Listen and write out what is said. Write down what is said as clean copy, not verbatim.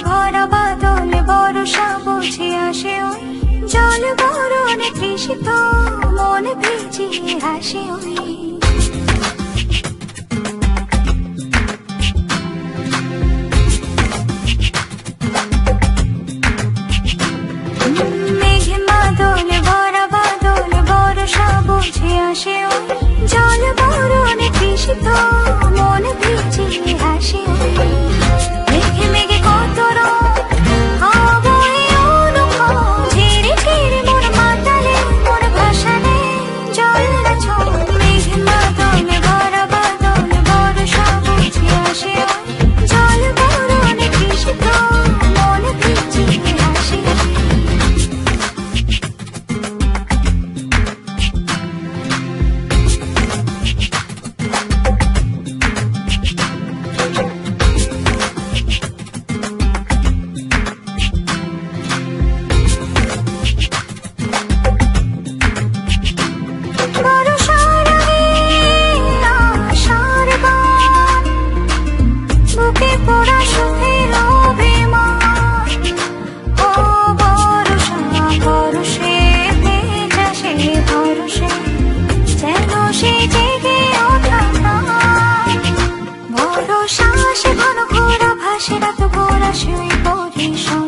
ভরা বাদল বর্ষা বুঝে আসে ওই জল বরণে তৃষিত মন ভিজিয়ে হাসে ওই মেঘে মাদল ভরা বাদল বর্ষা বুঝে আসে ওই জল বরণে তৃষিত মন ভিজিয়ে হাসে ওই মেঘে মেঘে কত রং আবহে অনুভব ঝিরে ঝিরে মোর মাতালে মোর ভাসানে জল ছল মেঘে মাদল ভরা বাদল বর্ষা বুঝে আসে ওই জল বরণে তৃষিত মন ভিজিয়ে হাসে বর্ষার আগে আশার গান বুকে পড়া সুখের অভিমান ও বর্ষা বর্ষে ভেজা সে ভরসে যেন সে জেগে ওঠা প্রাণ ভরসা সে ঘন ঘোরা ভাসে রাত ভোরা সে ওই পরিসর